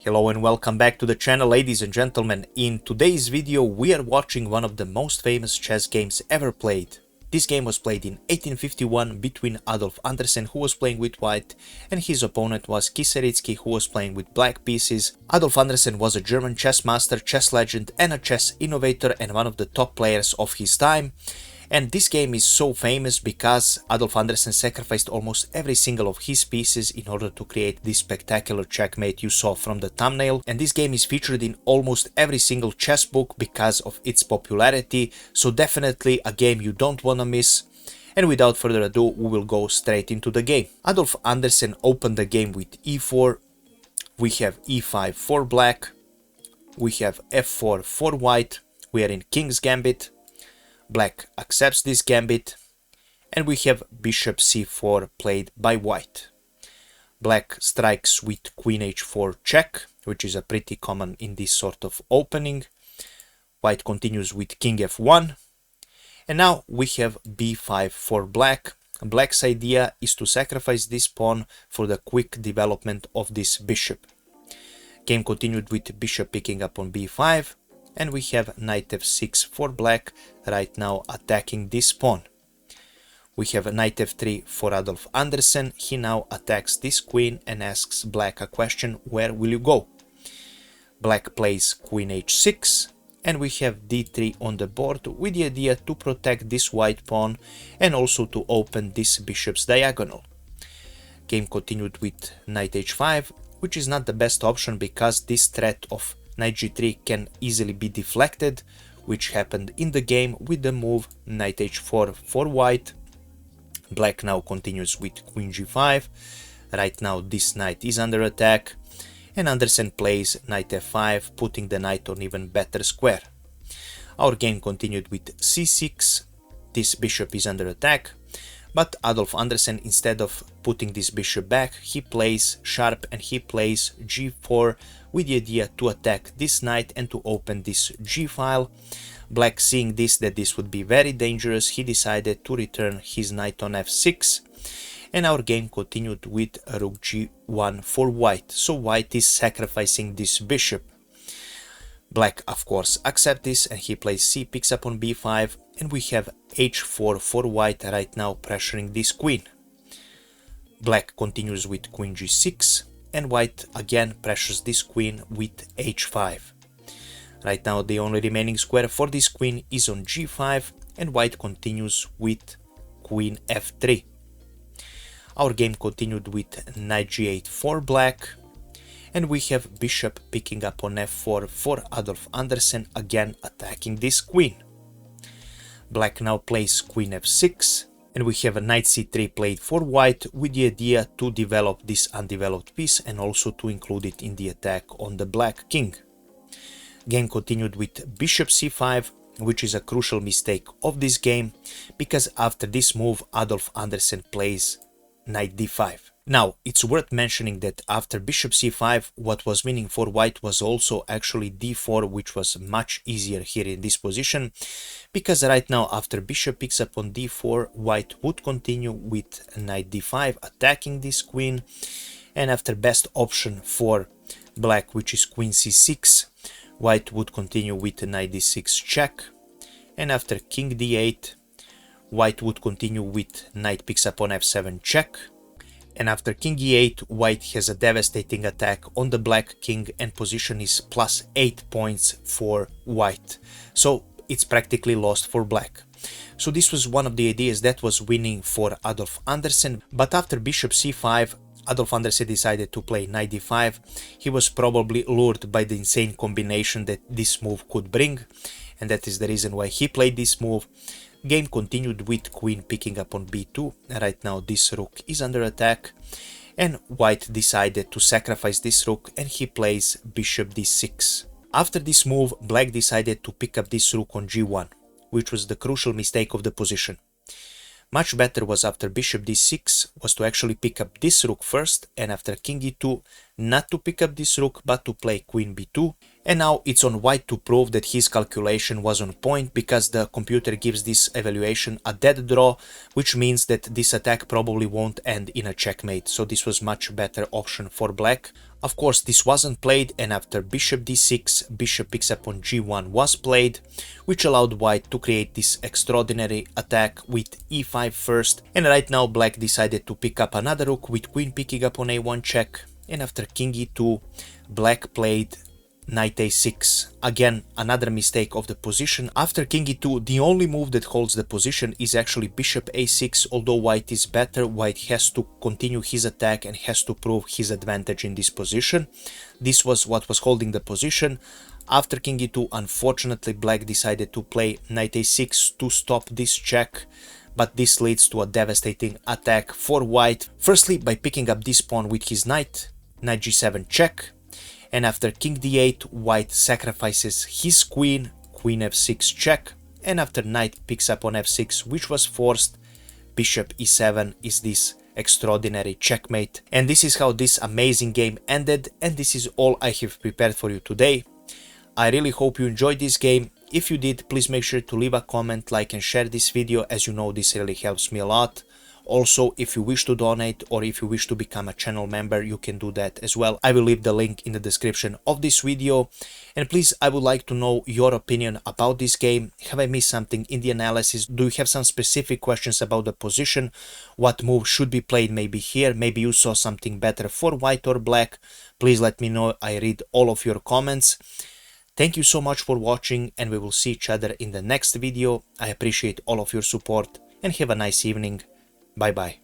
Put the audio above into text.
Hello and welcome back to the channel, ladies and gentlemen. In today's video we are watching one of the most famous chess games ever played. This game was played in 1851 between Adolf Anderssen, who was playing with white, and his opponent was Kieseritzky, who was playing with black pieces. Adolf Anderssen was a German chess master, chess legend and a chess innovator and one of the top players of his time. And this game is so famous because Adolf Anderssen sacrificed almost every single of his pieces in order to create this spectacular checkmate you saw from the thumbnail. And this game is featured in almost every single chess book because of its popularity, so definitely a game you don't wanna miss. And without further ado, we will go straight into the game. Adolf Anderssen opened the game with e4, we have e5 for black, we have f4 for white, we are in King's Gambit. Black accepts this gambit, and we have bishop c4 played by white. Black strikes with queen h4 check, which is a pretty common in this sort of opening. White continues with king f1, and now we have b5 for black. Black's idea is to sacrifice this pawn for the quick development of this bishop. Game continued with bishop picking up on b5. And we have knight f6 for black, right now attacking this pawn. We have knight f3 for Adolf Anderssen. He now attacks this queen and asks black a question: where will you go? Black plays queen h6, and we have d3 on the board with the idea to protect this white pawn and also to open this bishop's diagonal. Game continued with knight h5, which is not the best option because this threat of knight g3 can easily be deflected, which happened in the game with the move knight h4 for white. Black now continues with queen g5. Right now this knight is under attack, and Anderssen plays knight f5, putting the knight on even better square. Our game continued with c6. This bishop is under attack, but Adolf Anderssen, instead of putting this bishop back, he plays sharp and he plays g4 with the idea to attack this knight and to open this g-file. Black, seeing that this would be very dangerous, he decided to return his knight on f6, and our game continued with rook g1 for white, so white is sacrificing this bishop. Black of course accepts this and he plays c picks up on b5, and we have h4 for white, right now pressuring this queen. Black continues with queen g6, and white again pressures this queen with h5. Right now the only remaining square for this queen is on g5, and white continues with queen f3. Our game continued with knight g8 for black, and we have bishop picking up on f4 for Adolf Anderssen, again attacking this queen. Black now plays queen f6, and we have a knight c3 played for white with the idea to develop this undeveloped piece and also to include it in the attack on the black king. Game continued with bishop c5, which is a crucial mistake of this game, because after this move Adolf Anderssen plays knight d5. Now, it's worth mentioning that after bishop c5, what was winning for white was also actually d4, which was much easier here in this position, because right now after bishop picks up on d4, white would continue with knight d5, attacking this queen, and after best option for black, which is queen c6, white would continue with knight d6 check, and after king d8, white would continue with knight picks up on f7 check. And after king e8, white has a devastating attack on the black king, and position is plus 8 points for white. So it's practically lost for black. So this was one of the ideas that was winning for Adolf Anderssen, but after bishop c5, Adolf Anderssen decided to play knight d5. He was probably lured by the insane combination that this move could bring, and that is the reason why he played this move. Game continued with queen picking up on b2. Right now this rook is under attack, and white decided to sacrifice this rook and he plays bishop d6. After this move, black decided to pick up this rook on g1, which was the crucial mistake of the position. Much better was after bishop d6 was to actually pick up this rook first, and after king e2 not to pick up this rook but to play queen b2. And now it's on white to prove that his calculation was on point, because the computer gives this evaluation a dead draw, which means that this attack probably won't end in a checkmate, so this was much better option for black. Of course, this wasn't played, and after bishop d6, bishop picks up on g1 was played, which allowed white to create this extraordinary attack with e5 first, and right now black decided to pick up another rook with queen picking up on a1 check, and after king e2, black played knight a6. Again, another mistake of the position. After king e2, the only move that holds the position is actually bishop a6. Although white is better, white has to continue his attack and has to prove his advantage in this position. This was what was holding the position. After king e2, unfortunately, black decided to play knight a6 to stop this check, but this leads to a devastating attack for white. Firstly, by picking up this pawn with his knight, knight g7 check, and after king d8, white sacrifices his queen, queen f6 check, and after knight picks up on f6, which was forced, bishop e7 is this extraordinary checkmate. And this is how this amazing game ended, and this is all I have prepared for you today. I really hope you enjoyed this game. If you did, please make sure to leave a comment, like and share this video, as you know this really helps me a lot. Also, if you wish to donate or if you wish to become a channel member, you can do that as well. I will leave the link in the description of this video. And please, I would like to know your opinion about this game. Have I missed something in the analysis? Do you have some specific questions about the position? What move should be played maybe here? Maybe you saw something better for white or black? Please let me know. I read all of your comments. Thank you so much for watching, and we will see each other in the next video. I appreciate all of your support and have a nice evening. Bye bye.